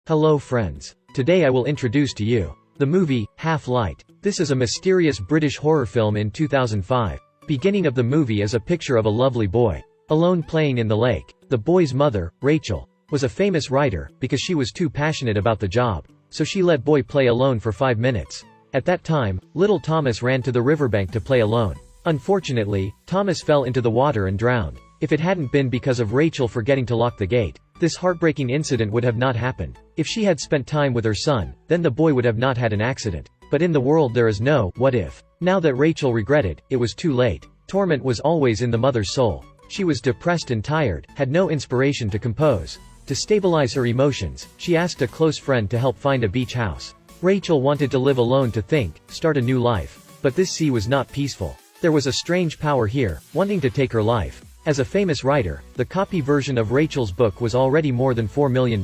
Hello friends. Today I will introduce to you the movie, Half-Light. This is a mysterious British horror film in 2005. Beginning of the movie is a picture of a lovely boy, alone playing in the lake. The boy's mother, Rachel, was a famous writer, because she was too passionate about the job, so she let boy play alone for 5 minutes. At that time, little Thomas ran to the riverbank to play alone. Unfortunately, Thomas fell into the water and drowned. If it hadn't been because of Rachel forgetting to lock the gate, this heartbreaking incident would have not happened. If she had spent time with her son, then the boy would have not had an accident. But in the world there is no what if. Now that Rachel regretted, it was too late. Torment was always in the mother's soul. She was depressed and tired, had no inspiration to compose. To stabilize her emotions, she asked a close friend to help find a beach house. Rachel wanted to live alone, to think, start a new life. But this sea was not peaceful. There was a strange power here, wanting to take her life. As a famous writer, the copy version of Rachel's book was already more than $4 million.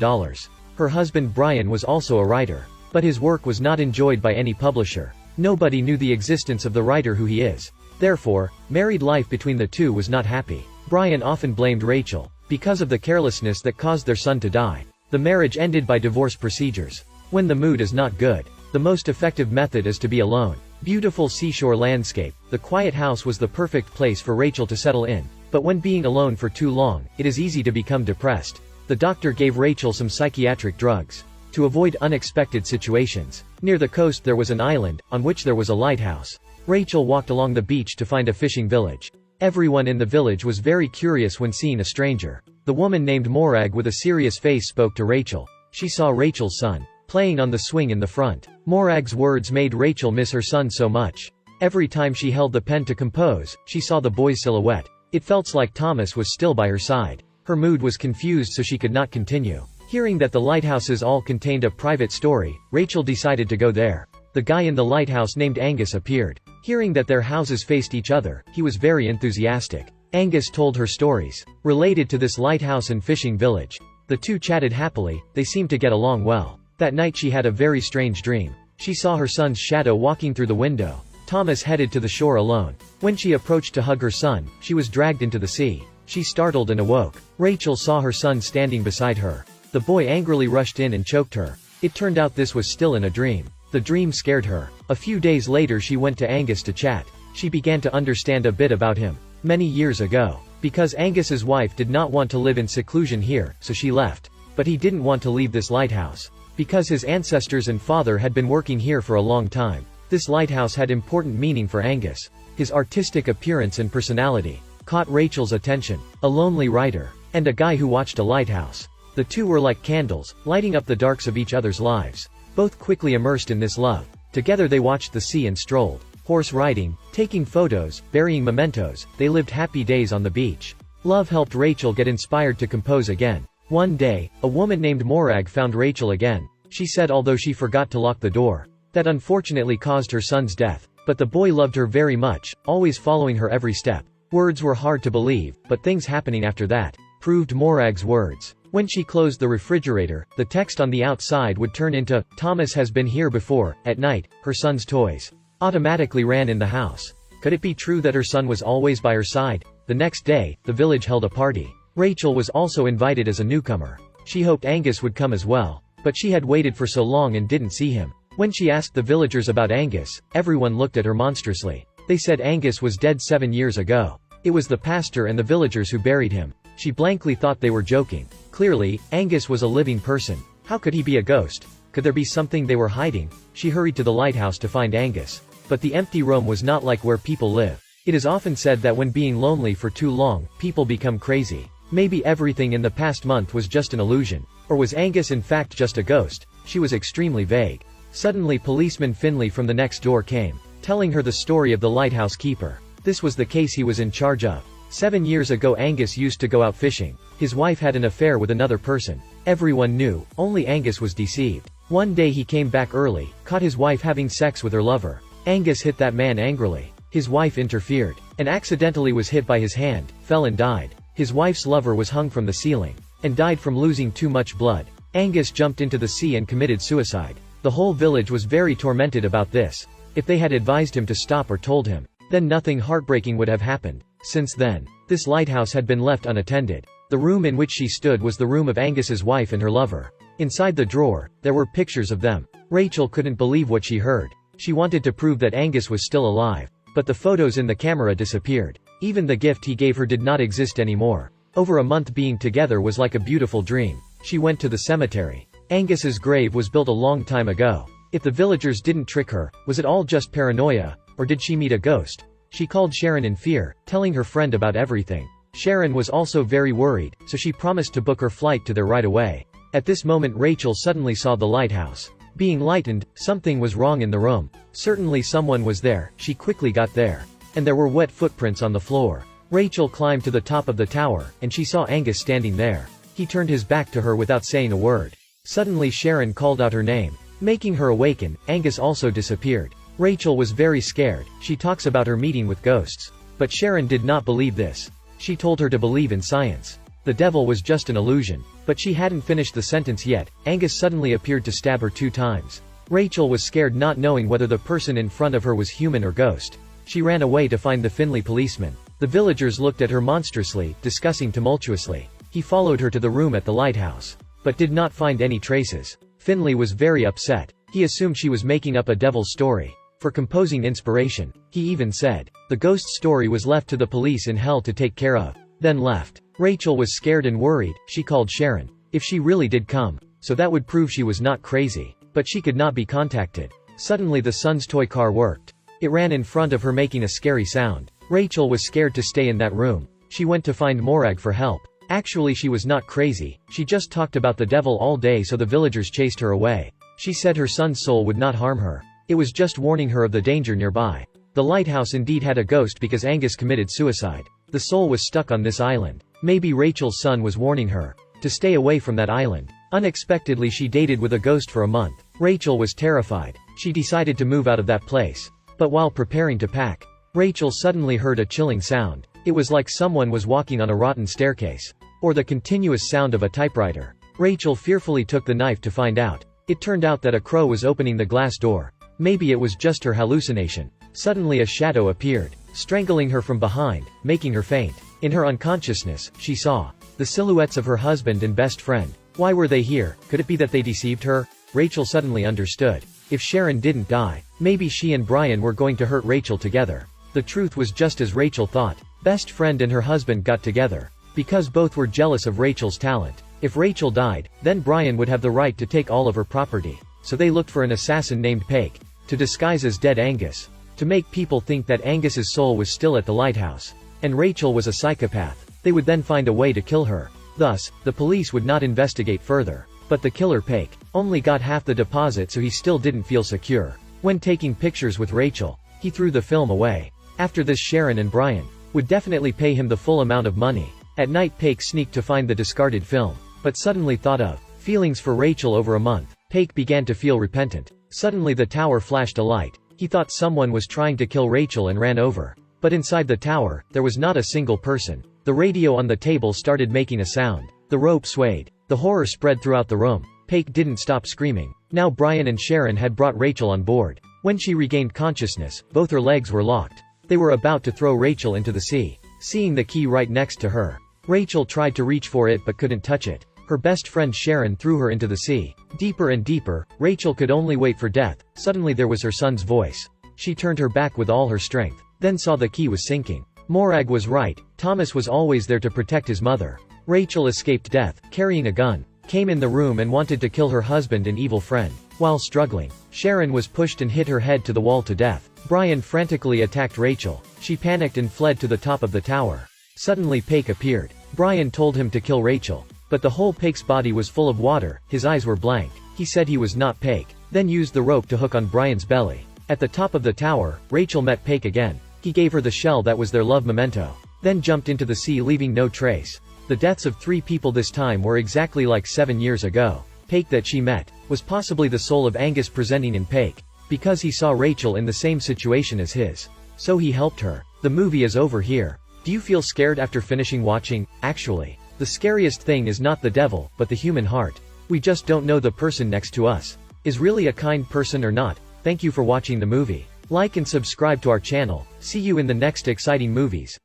Her husband Brian was also a writer. But his work was not enjoyed by any publisher. Nobody knew the existence of the writer, who he is. Therefore, married life between the two was not happy. Brian often blamed Rachel, because of the carelessness that caused their son to die. The marriage ended by divorce procedures. When the mood is not good, the most effective method is to be alone. Beautiful seashore landscape, the quiet house was the perfect place for Rachel to settle in. But when being alone for too long, it is easy to become depressed. The doctor gave Rachel some psychiatric drugs to avoid unexpected situations. Near the coast there was an island, on which there was a lighthouse. Rachel walked along the beach to find a fishing village. Everyone in the village was very curious when seeing a stranger. The woman named Morag with a serious face spoke to Rachel. She saw Rachel's son playing on the swing in the front. Morag's words made Rachel miss her son so much. Every time she held the pen to compose, she saw the boy's silhouette. It felt like Thomas was still by her side. Her mood was confused, so she could not continue. Hearing that the lighthouses all contained a private story, Rachel decided to go there. The guy in the lighthouse named Angus appeared. Hearing that their houses faced each other, he was very enthusiastic. Angus told her stories related to this lighthouse and fishing village. The two chatted happily, they seemed to get along well. That night she had a very strange dream. She saw her son's shadow walking through the window. Thomas headed to the shore alone. When she approached to hug her son, she was dragged into the sea. She startled and awoke. Rachel saw her son standing beside her. The boy angrily rushed in and choked her. It turned out this was still in a dream. The dream scared her. A few days later she went to Angus to chat. She began to understand a bit about him. Many years ago, because Angus's wife did not want to live in seclusion here, so she left. But he didn't want to leave this lighthouse, because his ancestors and father had been working here for a long time. This lighthouse had important meaning for Angus. His artistic appearance and personality caught Rachel's attention. A lonely writer, and a guy who watched a lighthouse. The two were like candles, lighting up the darks of each other's lives. Both quickly immersed in this love. Together they watched the sea and strolled. Horse riding, taking photos, burying mementos, they lived happy days on the beach. Love helped Rachel get inspired to compose again. One day, a woman named Morag found Rachel again. She said although she forgot to lock the door, that unfortunately caused her son's death. But the boy loved her very much, always following her every step. Words were hard to believe, but things happening after that proved Morag's words. When she closed the refrigerator, the text on the outside would turn into, "Thomas has been here before." At night, her son's toys automatically ran in the house. Could it be true that her son was always by her side? The next day, the village held a party. Rachel was also invited as a newcomer. She hoped Angus would come as well. But she had waited for so long and didn't see him. When she asked the villagers about Angus, everyone looked at her monstrously. They said Angus was dead 7 years ago. It was the pastor and the villagers who buried him. She blankly thought they were joking. Clearly, Angus was a living person. How could he be a ghost? Could there be something they were hiding? She hurried to the lighthouse to find Angus. But the empty room was not like where people live. It is often said that when being lonely for too long, people become crazy. Maybe everything in the past month was just an illusion. Or was Angus in fact just a ghost? She was extremely vague. Suddenly policeman Finley from the next door came, telling her the story of the lighthouse keeper. This was the case he was in charge of. 7 years ago Angus used to go out fishing. His wife had an affair with another person. Everyone knew, only Angus was deceived. One day he came back early, caught his wife having sex with her lover. Angus hit that man angrily. His wife interfered, and accidentally was hit by his hand, fell and died. His wife's lover was hung from the ceiling, and died from losing too much blood. Angus jumped into the sea and committed suicide. The whole village was very tormented about this. If they had advised him to stop or told him, then nothing heartbreaking would have happened. Since then, this lighthouse had been left unattended. The room in which she stood was the room of Angus's wife and her lover. Inside the drawer, there were pictures of them. Rachel couldn't believe what she heard. She wanted to prove that Angus was still alive. But the photos in the camera disappeared. Even the gift he gave her did not exist anymore. Over a month being together was like a beautiful dream. She went to the cemetery. Angus's grave was built a long time ago. If the villagers didn't trick her, was it all just paranoia, or did she meet a ghost? She called Sharon in fear, telling her friend about everything. Sharon was also very worried, so she promised to book her flight to there right away. At this moment Rachel suddenly saw the lighthouse. Being lightened, something was wrong in the room. Certainly someone was there. She quickly got there. And there were wet footprints on the floor. Rachel climbed to the top of the tower, and she saw Angus standing there. He turned his back to her without saying a word. Suddenly Sharon called out her name. Making her awaken, Angus also disappeared. Rachel was very scared. She talks about her meeting with ghosts. But Sharon did not believe this. She told her to believe in science. The devil was just an illusion. But she hadn't finished the sentence yet. Angus suddenly appeared to stab her 2 times. Rachel was scared, not knowing whether the person in front of her was human or ghost. She ran away to find the Finley policeman. The villagers looked at her monstrously, discussing tumultuously. He followed her to the room at the lighthouse. But did not find any traces. Finley was very upset. He assumed she was making up a devil's story. For composing inspiration. He even said, the ghost story was left to the police in hell to take care of. Then left. Rachel was scared and worried. She called Sharon. If she really did come. So that would prove she was not crazy. But she could not be contacted. Suddenly the son's toy car worked. It ran in front of her, making a scary sound. Rachel was scared to stay in that room. She went to find Morag for help. Actually she was not crazy. She just talked about the devil all day, so the villagers chased her away. She said her son's soul would not harm her. It was just warning her of the danger nearby. The lighthouse indeed had a ghost because Angus committed suicide. The soul was stuck on this island. Maybe Rachel's son was warning her to stay away from that island. Unexpectedly she dated with a ghost for a month. Rachel was terrified. She decided to move out of that place. But while preparing to pack, Rachel suddenly heard a chilling sound. It was like someone was walking on a rotten staircase. Or the continuous sound of a typewriter. Rachel fearfully took the knife to find out. It turned out that a crow was opening the glass door. Maybe it was just her hallucination. Suddenly a shadow appeared, strangling her from behind, making her faint. In her unconsciousness, she saw the silhouettes of her husband and best friend. Why were they here? Could it be that they deceived her? Rachel suddenly understood. If Sharon didn't die, maybe she and Brian were going to hurt Rachel together. The truth was just as Rachel thought. Best friend and her husband got together. Because both were jealous of Rachel's talent. If Rachel died, then Brian would have the right to take all of her property. So they looked for an assassin named Paik, to disguise as dead Angus. To make people think that Angus's soul was still at the lighthouse. And Rachel was a psychopath. They would then find a way to kill her. Thus, the police would not investigate further. But the killer Paik only got half the deposit, so he still didn't feel secure. When taking pictures with Rachel, he threw the film away. After this Sharon and Brian would definitely pay him the full amount of money. At night Paik sneaked to find the discarded film. But suddenly thought of feelings for Rachel over a month. Paik began to feel repentant. Suddenly the tower flashed a light. He thought someone was trying to kill Rachel and ran over. But inside the tower, there was not a single person. The radio on the table started making a sound. The rope swayed. The horror spread throughout the room. Paik didn't stop screaming. Now Brian and Sharon had brought Rachel on board. When she regained consciousness, both her legs were locked. They were about to throw Rachel into the sea. Seeing the key right next to her, Rachel tried to reach for it but couldn't touch it. Her best friend Sharon threw her into the sea. Deeper and deeper, Rachel could only wait for death. Suddenly there was her son's voice. She turned her back with all her strength, then saw the key was sinking. Morag was right. Thomas was always there to protect his mother. Rachel escaped death, carrying a gun, came in the room and wanted to kill her husband and evil friend. While struggling, Sharon was pushed and hit her head to the wall to death. Brian frantically attacked Rachel. She panicked and fled to the top of the tower. Suddenly Paik appeared. Brian told him to kill Rachel. But the whole Paik's body was full of water, his eyes were blank. He said he was not Paik, then used the rope to hook on Brian's belly. At the top of the tower, Rachel met Paik again. He gave her the shell that was their love memento. Then jumped into the sea, leaving no trace. The deaths of 3 people this time were exactly like 7 years ago. Paik that she met was possibly the soul of Angus presenting in Paik. Because he saw Rachel in the same situation as his. So he helped her. The movie is over here. Do you feel scared after finishing watching? Actually, the scariest thing is not the devil, but the human heart. We just don't know the person next to us is really a kind person or not. Thank you for watching the movie. Like and subscribe to our channel. See you in the next exciting movies.